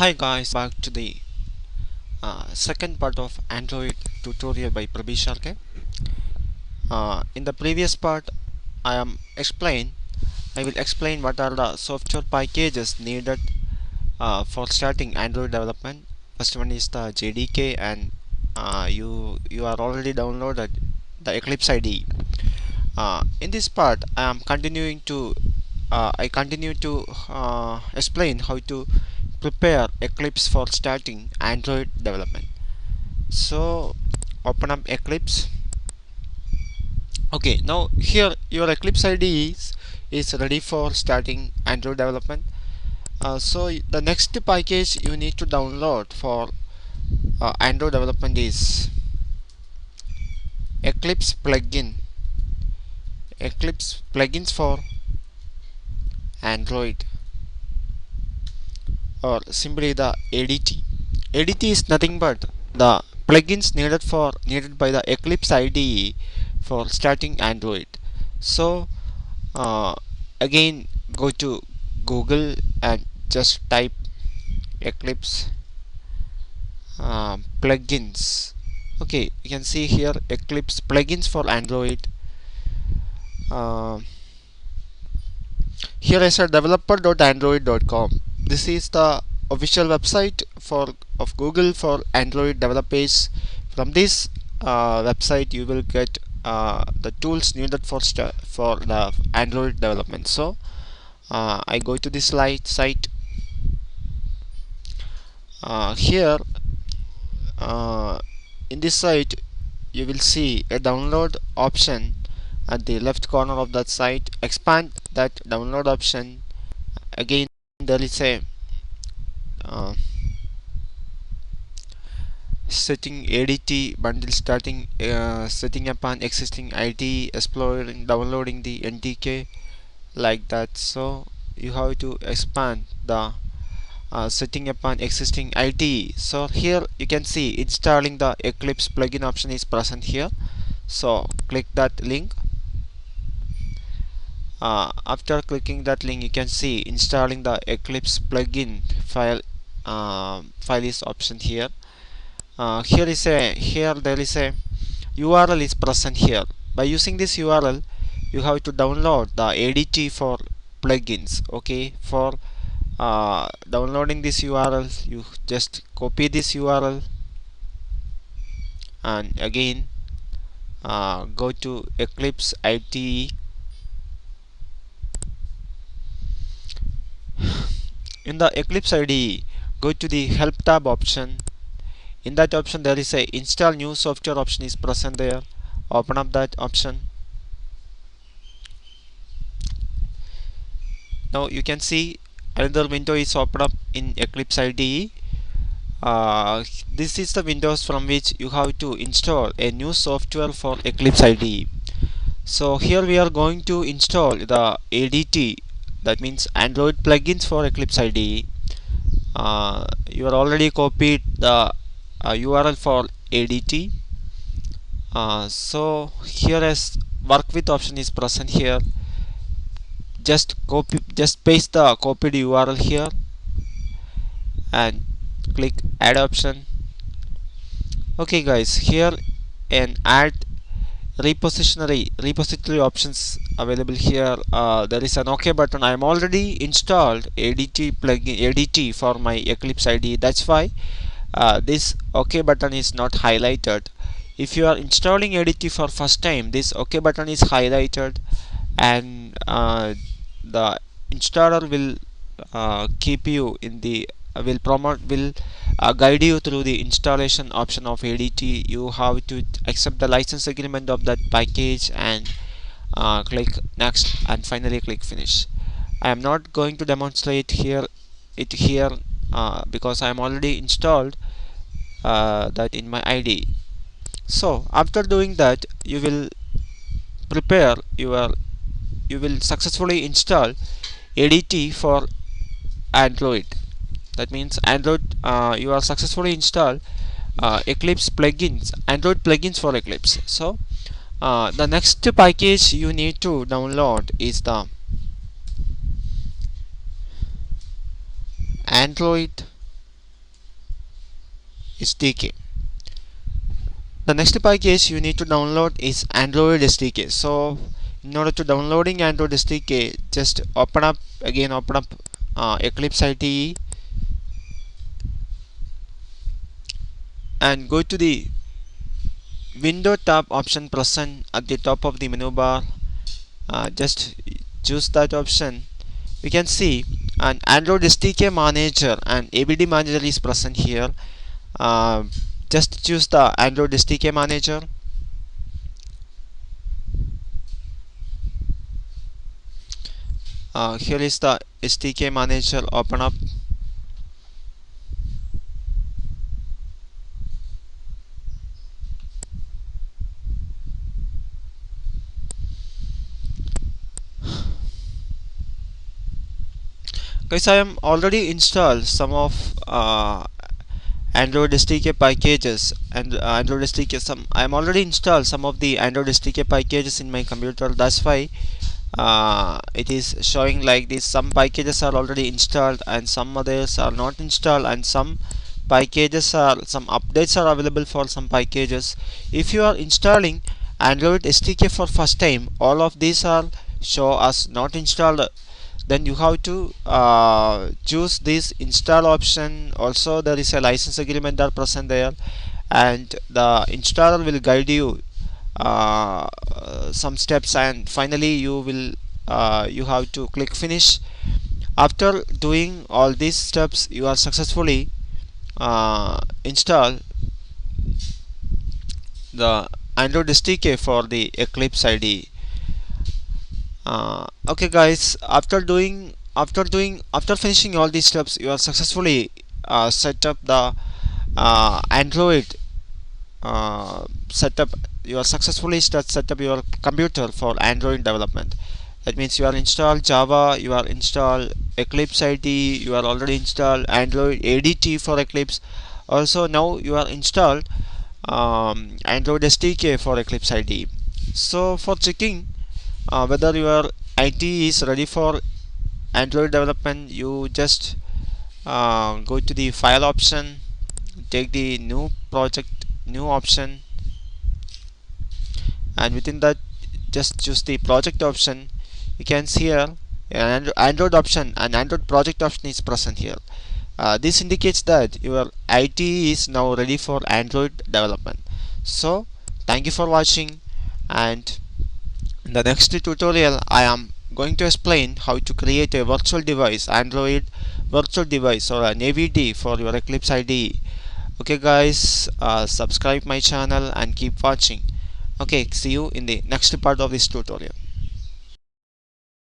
Hi guys, back to the second part of Android tutorial by Prabhisharke. In the previous part, I will explain what are the software packages needed for starting Android development. First one is the JDK, and you are already downloaded the Eclipse IDE. In this part, I continue to explain how to prepare Eclipse for starting Android development. So open up Eclipse. Okay, now here your Eclipse IDE is ready for starting Android development. So the next package you need to download for Android development is Eclipse plugins for Android, or simply the ADT. ADT is nothing but the plugins needed by the Eclipse IDE for starting Android. So again, go to Google and just type Eclipse plugins. Okay, you can see here Eclipse plugins for Android. Here I said developer.android.com. This is the official website of Google for Android developers. From this website you will get the tools needed for the Android development. So I go to this site. Here in this site you will see a download option at the left corner of that site. Expand that download option. Again, there is a setting ADT bundle starting, setting upon existing ID, exploring, downloading the NTK, like that. So you have to expand the setting upon existing ID. So here you can see installing the Eclipse plugin option is present here. So click that link. After clicking that link, you can see installing the Eclipse plugin file is option here. Here there is a URL is present here. By using this URL, you have to download the ADT for plugins. Okay, for downloading this URL, you just copy this URL and again go to Eclipse IDE. In the Eclipse IDE, go to the help tab option. In that option there is a install new software option is present there. Open up that option. Now you can see another window is opened up in Eclipse IDE. This is the windows from which you have to install a new software for Eclipse IDE. So here we are going to install the ADT, that means Android plugins for Eclipse IDE. You are already copied the URL for ADT. So here as work with option is present here. Just paste the copied URL here and click add option. Okay guys, here and add repository options available here. There is an OK button. I am already installed ADT for my Eclipse IDE. That's why this OK button is not highlighted. If you are installing ADT for first time, this OK button is highlighted, and the installer will keep you in the will guide you through the installation option of ADT. You have to accept the license agreement of that package and click next, and finally click finish. I am not going to demonstrate here because I am already installed that in my IDE. So after doing that, you will successfully install ADT for Android. That means you are successfully installed Eclipse plugins, Android plugins for Eclipse. So the next package you need to download is the Android SDK. The next package you need to download is Android SDK. So in order to downloading Android SDK, just open up Eclipse IDE and go to the window tab option present at the top of the menu bar. Just choose that option. We can see an Android SDK manager and ABD manager is present here. Just choose the Android SDK manager. Here is the SDK manager. Open up. Guys, I am already installed some of Android SDK packages and Android SDK. I am already installed some of the Android SDK packages in my computer. That's why it is showing like this. Some packages are already installed and some others are not installed, and some updates are available for some packages. If you are installing Android SDK for first time, all of these are show as not installed. Then you have to choose this install option. Also there is a license agreement are present there, and the installer will guide you some steps, and finally you have to click finish. After doing all these steps, you are successfully install the Android SDK for the Eclipse IDE. Okay guys, after finishing all these steps, you are successfully set up the Android setup. You are successfully set up your computer for Android development. That means you are installed Java, you are installed Eclipse IDE, you are already installed Android ADT for Eclipse. Also now you are installed Android SDK for Eclipse IDE. So for checking whether your IDE is ready for Android development, you just go to the file option, take the new project, new option, and within that just choose the project option. You can see here an Android option and Android project option is present here. This indicates that your IDE is now ready for Android development. So thank you for watching, and in the next tutorial I am going to explain how to create a virtual device, Android virtual device or an AVD for your Eclipse IDE. Okay guys, subscribe my channel and keep watching. Okay, see you in the next part of this tutorial.